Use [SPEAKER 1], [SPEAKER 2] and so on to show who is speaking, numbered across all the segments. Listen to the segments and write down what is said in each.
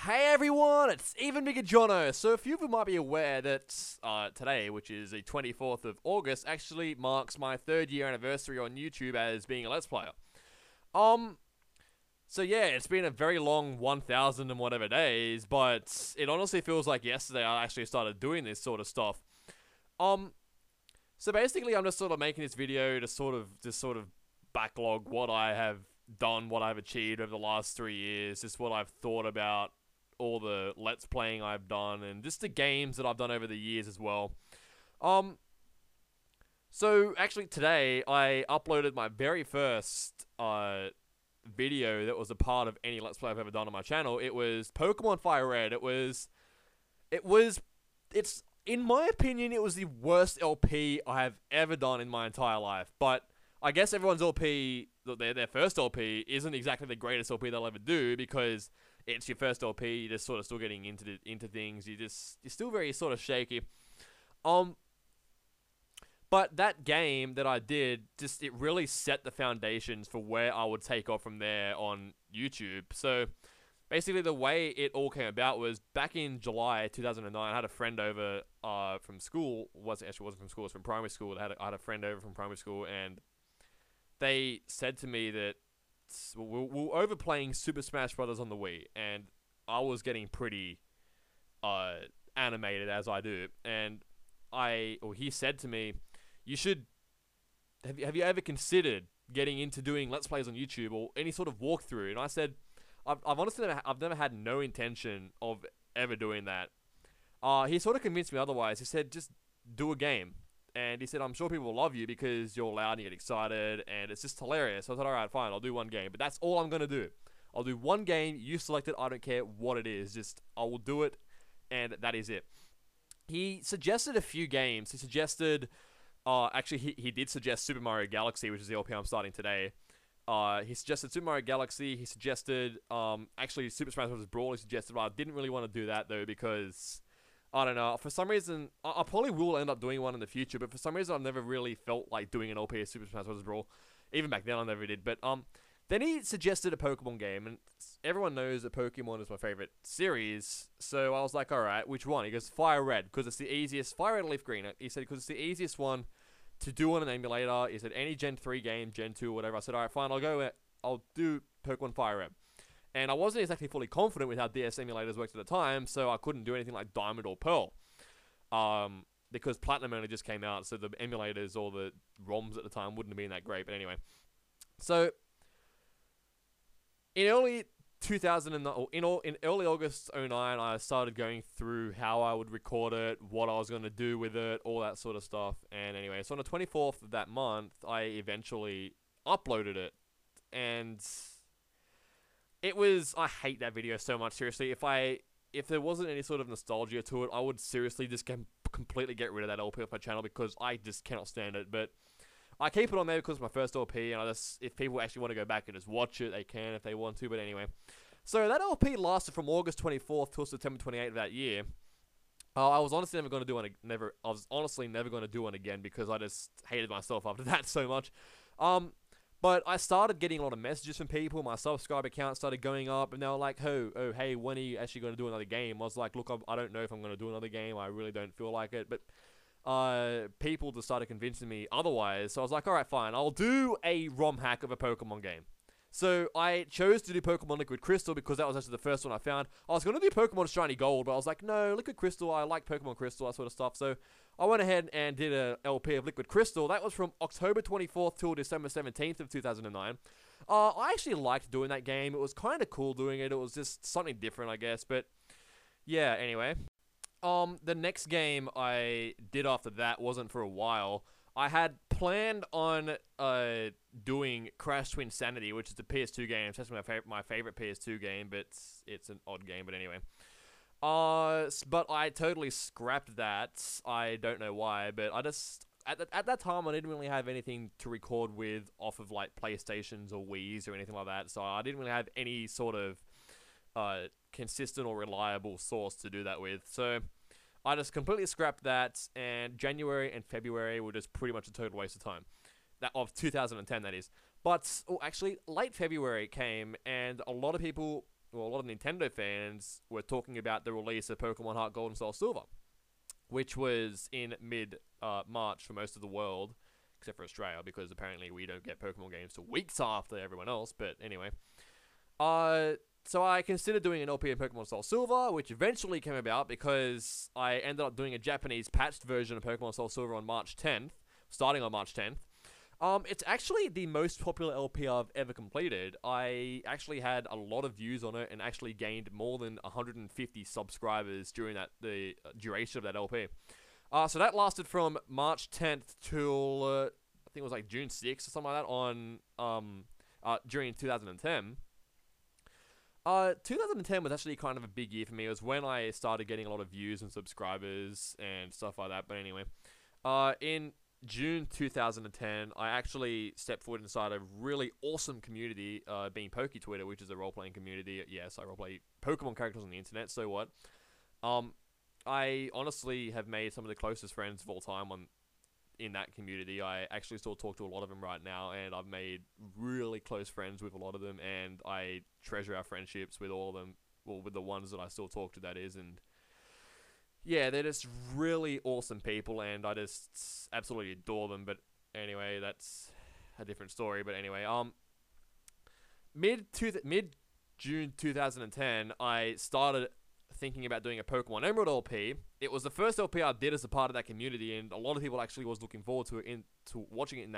[SPEAKER 1] Hey everyone, it's EvenBIGGERjonNo. So a few of you might be aware that today, which is the 24th of August, actually marks my 3rd year anniversary on YouTube as being a Let's Player. So yeah, it's been a very long 1,000 and whatever days, but it honestly feels like yesterday I actually started doing this sort of stuff. So basically I'm just sort of making this video to sort of backlog what I have done, what I've achieved over the last 3 years, just what I've thought about all the Let's Playing I've done, and just the games that I've done over the years as well. So actually today, I uploaded my very first, video that was a part of any Let's Play I've ever done on my channel. It was Pokemon Fire Red. It's, in my opinion, it was the worst LP I have ever done in my entire life, but I guess everyone's LP, their first LP, isn't exactly the greatest LP they'll ever do, because it's your first LP, you're just sort of still getting into things, you're still very sort of shaky. But that game that I did, it really set the foundations for where I would take off from there on YouTube. So basically the way it all came about was back in July 2009, I had a friend over from school. Wasn't from school, it was from primary school. I had a friend over from primary school, and they said to me that we were overplaying Super Smash Brothers on the Wii, and I was getting pretty animated, as I do, and he said to me, "You should have you ever considered getting into doing Let's Plays on YouTube or any sort of walkthrough?" And I said, I've honestly never had no intention of ever doing that. He sort of convinced me otherwise. He said, "Just do a game." And he said, "I'm sure people will love you because you're loud and you get excited, and it's just hilarious." So I thought, alright, fine, I'll do one game. But that's all I'm going to do. I'll do one game, you select it, I don't care what it is. Just, I will do it, and that is it. He suggested a few games. He suggested, actually, he did suggest Super Mario Galaxy, which is the LP I'm starting today. He suggested Super Mario Galaxy. He suggested, actually, Super Smash Bros. Brawl. He suggested, but I didn't really want to do that, though, because I don't know, for some reason, I probably will end up doing one in the future, but for some reason I've never really felt like doing an LP of Super Smash Bros. Brawl. Even back then I never did, but then he suggested a Pokemon game, and everyone knows that Pokemon is my favorite series, so I was like, alright, which one? He goes, Fire Red, because it's the easiest, Fire Red or Leaf Green. He said, because it's the easiest one to do on an emulator. He said, any Gen 3 game, Gen 2, whatever. I said, alright, fine, I'll do Pokemon Fire Red. And I wasn't exactly fully confident with how DS emulators worked at the time, so I couldn't do anything like Diamond or Pearl. Because Platinum only just came out, so the emulators or the ROMs at the time wouldn't have been that great, but anyway. So, in early 2009, or in early August 2009, I started going through how I would record it, what I was going to do with it, all that sort of stuff. And anyway, so on the 24th of that month, I eventually uploaded it, and I hate that video so much, seriously. If there wasn't any sort of nostalgia to it, I would seriously just completely get rid of that LP off my channel, because I just cannot stand it. But I keep it on there because it's my first LP, and if people actually want to go back and just watch it, they can if they want to, but anyway. So that LP lasted from August 24th till September 28th of that year. I was honestly never going to do one again, because I just hated myself after that so much. But I started getting a lot of messages from people. My subscriber count started going up, and they were like, oh, hey, when are you actually going to do another game? I was like, look, I don't know if I'm going to do another game. I really don't feel like it. But people just started convincing me otherwise. So I was like, alright, fine. I'll do a ROM hack of a Pokemon game. So I chose to do Pokemon Liquid Crystal, because that was actually the first one I found. I was going to do Pokemon Shiny Gold, but I was like, no, Liquid Crystal, I like Pokemon Crystal, that sort of stuff. So I went ahead and did a LP of Liquid Crystal. That was from October 24th till December 17th of 2009. I actually liked doing that game. It was kind of cool doing it. It was just something different, I guess. But yeah, anyway. The next game I did after that wasn't for a while. I had planned on doing Crash Twinsanity, which is a PS2 game. It's actually my favorite PS2 game, but it's an odd game. But anyway. But I totally scrapped that. I don't know why, but I just at that time I didn't really have anything to record with off of like PlayStations or Wii's or anything like that. So I didn't really have any sort of consistent or reliable source to do that with. So I just completely scrapped that, and January and February were just pretty much a total waste of time. Of 2010, that is. But, actually, late February came, and a lot of people well, a lot of Nintendo fans were talking about the release of Pokemon Heart Gold and Soul Silver, which was in mid-March for most of the world, except for Australia, because apparently we don't get Pokemon games till weeks after everyone else. But anyway, so I considered doing an LP of Pokemon Soul Silver, which eventually came about because I ended up doing a Japanese patched version of Pokemon Soul Silver on March 10th, starting on March 10th. It's actually the most popular LP I've ever completed. I actually had a lot of views on it and actually gained more than 150 subscribers during the duration of that LP. So that lasted from March 10th till I think it was like June 6th or something like that during 2010. 2010 was actually kind of a big year for me. It was when I started getting a lot of views and subscribers and stuff like that. But anyway, in June 2010, I actually stepped forward inside a really awesome community, being Poke Twitter, which is a role-playing community. Yes, I roleplay Pokemon characters on the internet, so what? I honestly have made some of the closest friends of all time in that community. I actually still talk to a lot of them right now, and I've made really close friends with a lot of them, and I treasure our friendships with all of them, well, with the ones that I still talk to, that is, and yeah, they're just really awesome people, and I just absolutely adore them. But anyway, that's a different story. But anyway, mid June 2010, I started thinking about doing a Pokemon Emerald LP. It was the first LP I did as a part of that community, and a lot of people actually was looking forward to it, to watching it in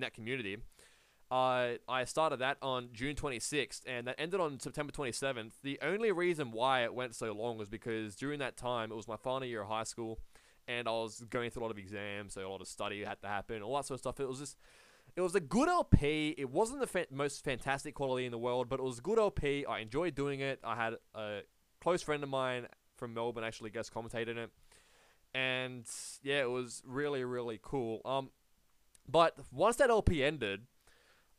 [SPEAKER 1] that community. I started that on June 26th, and that ended on September 27th. The only reason why it went so long was because during that time, it was my final year of high school, and I was going through a lot of exams, so a lot of study had to happen, all that sort of stuff. It was a good LP. It wasn't the most fantastic quality in the world, but it was a good LP. I enjoyed doing it. I had a close friend of mine from Melbourne actually guest commentated in it, and yeah, it was really, really cool. But once that LP ended,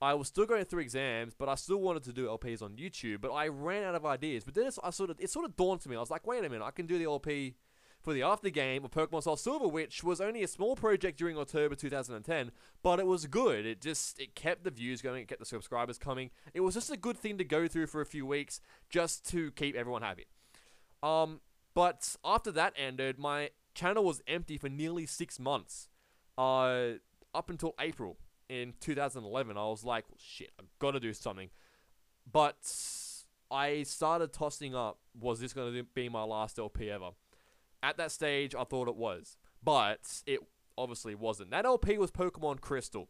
[SPEAKER 1] I was still going through exams, but I still wanted to do LPs on YouTube, but I ran out of ideas. But then it sort of dawned to me. I was like, wait a minute, I can do the LP for the after game of Pokemon Soul Silver, which was only a small project during October 2010, but it was good. It kept the views going, it kept the subscribers coming. It was just a good thing to go through for a few weeks just to keep everyone happy. But after that ended, my channel was empty for nearly 6 months, up until April. In 2011, I was like, well, shit, I've got to do something. But I started tossing up, was this going to be my last LP ever? At that stage, I thought it was. But it obviously wasn't. That LP was Pokemon Crystal.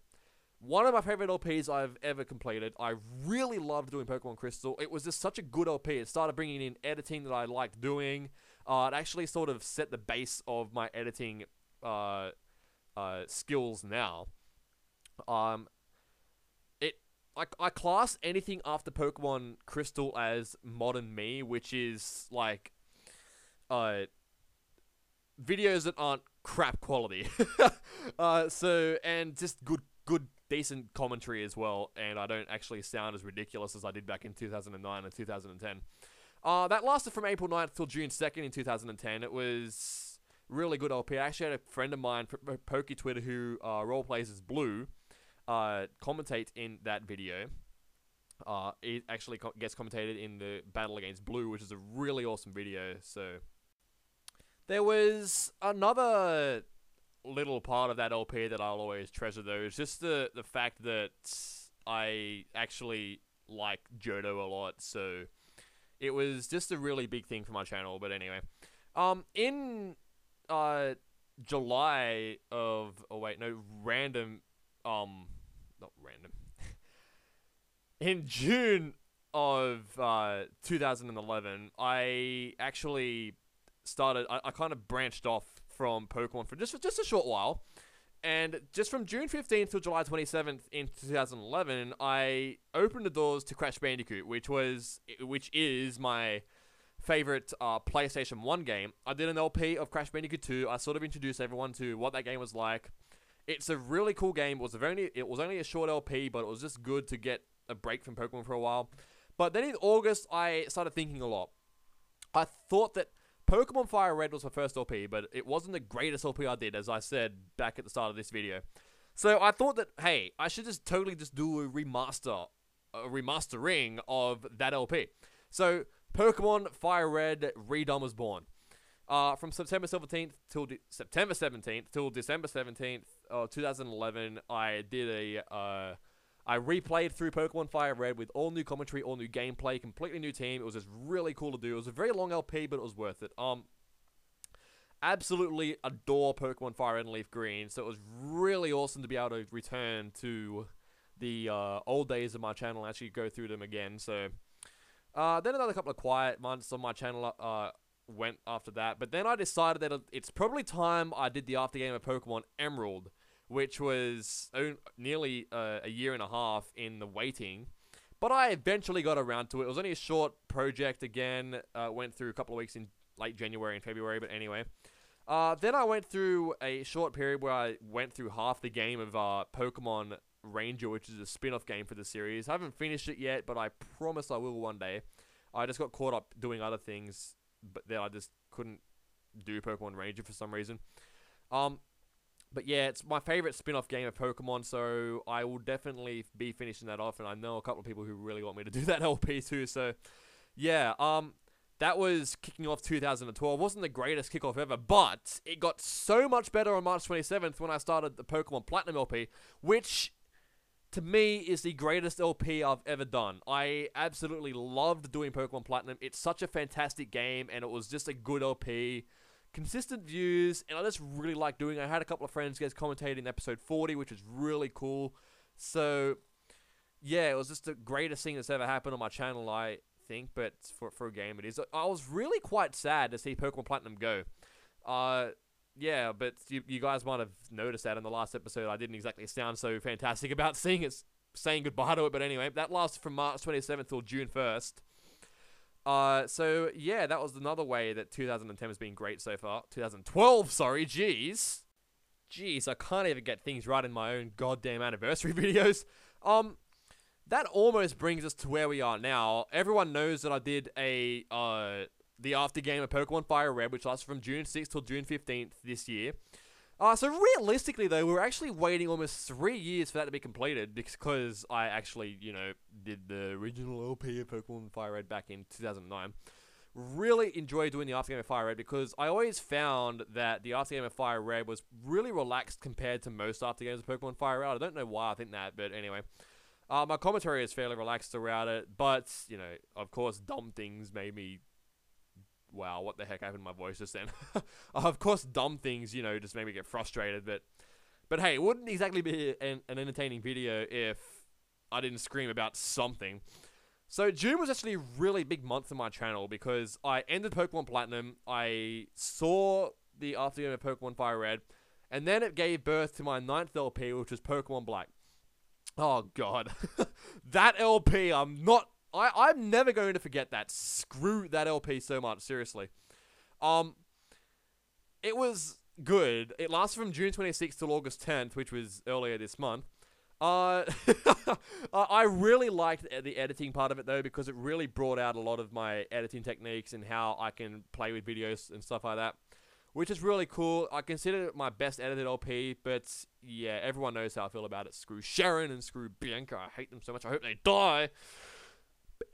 [SPEAKER 1] One of my favorite LPs I've ever completed. I really loved doing Pokemon Crystal. It was just such a good LP. It started bringing in editing that I liked doing. It actually sort of set the base of my editing skills now. I class anything after Pokemon Crystal as modern me, which is like videos that aren't crap quality. And just good decent commentary as well, and I don't actually sound as ridiculous as I did back in 2009 and 2010. That lasted from April 9th till June 2nd in 2010. It was really good LP. I actually had a friend of mine, Poke Twitter, who roleplays as Blue, commentate in that video. It actually gets commentated in the battle against Blue, which is a really awesome video. So there was another little part of that LP that I'll always treasure, though. It's just the fact that I actually like Johto a lot, so it was just a really big thing for my channel. But anyway, in July of in June of 2011, I actually started. I kind of branched off from Pokemon for just a short while, and just from June 15th till July 27th in 2011, I opened the doors to Crash Bandicoot, which is my favorite PlayStation 1 game. I did an LP of Crash Bandicoot 2. I sort of introduced everyone to what that game was like. It's a really cool game. It was only a short LP, but it was just good to get a break from Pokemon for a while. But then in August, I started thinking a lot. I thought that Pokemon Fire Red was my first LP, but it wasn't the greatest LP I did, as I said back at the start of this video. So I thought that, hey, I should just totally just do a remastering of that LP. So, Pokemon Fire Red Redone was born. From September 17th till September 17th till December 17th, 2011, I replayed through Pokemon Fire Red with all new commentary, all new gameplay, completely new team. It was just really cool to do. It was a very long LP, but it was worth it. Absolutely adore Pokemon Fire Red and Leaf Green, so it was really awesome to be able to return to the old days of my channel and actually go through them again. So, then another couple of quiet months on my channel went after that, but then I decided that it's probably time I did the after game of Pokemon Emerald, which was nearly a year and a half in the waiting, but I eventually got around to it. It was only a short project again, went through a couple of weeks in late January and February, but anyway. Then I went through a short period where I went through half the game of Pokemon Ranger, which is a spin-off game for the series. I haven't finished it yet, but I promise I will one day. I just got caught up doing other things, but then I just couldn't do Pokemon Ranger for some reason. But yeah, it's my favorite spin-off game of Pokemon, so I will definitely be finishing that off, and I know a couple of people who really want me to do that LP too, so yeah, that was kicking off 2012. Wasn't the greatest kickoff ever, but it got so much better on March 27th when I started the Pokemon Platinum LP, which to me is the greatest LP I've ever done. I absolutely loved doing Pokemon Platinum. It's such a fantastic game, and it was just a good LP. Consistent views, and I just really like doing it. I had a couple of friends guys commentating in episode 40, which is really cool. So, yeah, it was just the greatest thing that's ever happened on my channel, I think, but for a game it is. I was really quite sad to see Pokemon Platinum go. Yeah, but you guys might have noticed that in the last episode I didn't exactly sound so fantastic about saying goodbye to it, but anyway, that lasted from March 27th till June 1st. So yeah, that was another way that 2010 has been great so far. 2012, sorry, jeez, I can't even get things right in my own goddamn anniversary videos. That almost brings us to where we are now. Everyone knows that I did the after game of Pokemon Fire Red, which lasted from June 6th till June 15th this year. So realistically though, we're actually waiting almost 3 years for that to be completed, because I actually, did the original LP of Pokemon Fire Red back in 2009. Really enjoyed doing the after game of Fire Red, because I always found that the after game of Fire Red was really relaxed compared to most after games of Pokemon Fire Red. I don't know why I think that, but anyway. My commentary is fairly relaxed throughout it, but, of course, dumb things made me... Wow, what the heck happened to my voice just then? Of course, dumb things, just made me get frustrated, but hey, it wouldn't exactly be an entertaining video if I didn't scream about something. So, June was actually a really big month for my channel, because I ended Pokemon Platinum, I saw the after game of Pokemon Fire Red, and then it gave birth to my 9th LP, which was Pokemon Black. Oh, God. That LP, I'm never going to forget that. Screw that LP so much, seriously. It was good. It lasted from June 26th till August 10th, which was earlier this month. I really liked the editing part of it, though, because it really brought out a lot of my editing techniques and how I can play with videos and stuff like that, which is really cool. I consider it my best edited LP, but yeah, everyone knows how I feel about it. Screw Sharon and screw Bianca. I hate them so much. I hope they die.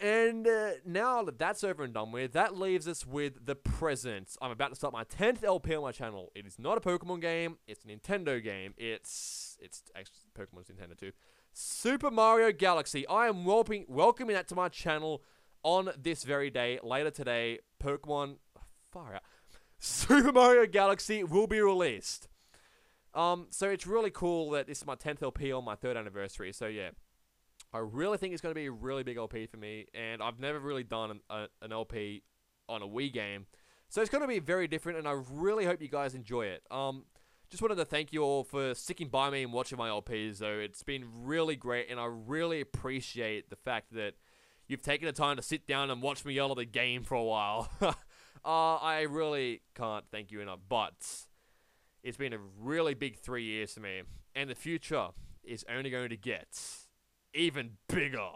[SPEAKER 1] And now that that's over and done with, that leaves us with the present. I'm about to start my 10th LP on my channel. It is not a Pokemon game. It's a Nintendo game. It's actually Pokemon's Nintendo too. Super Mario Galaxy. I am welcoming that to my channel on this very day. Later today, Pokemon... far out. Super Mario Galaxy will be released. So it's really cool that this is my 10th LP on my 3rd anniversary. So yeah, I really think it's going to be a really big LP for me, and I've never really done an LP on a Wii game. So it's going to be very different, and I really hope you guys enjoy it. Just wanted to thank you all for sticking by me and watching my LPs, though. It's been really great, and I really appreciate the fact that you've taken the time to sit down and watch me yell at the game for a while. I really can't thank you enough, but it's been a really big 3 years for me, and the future is only going to get even bigger.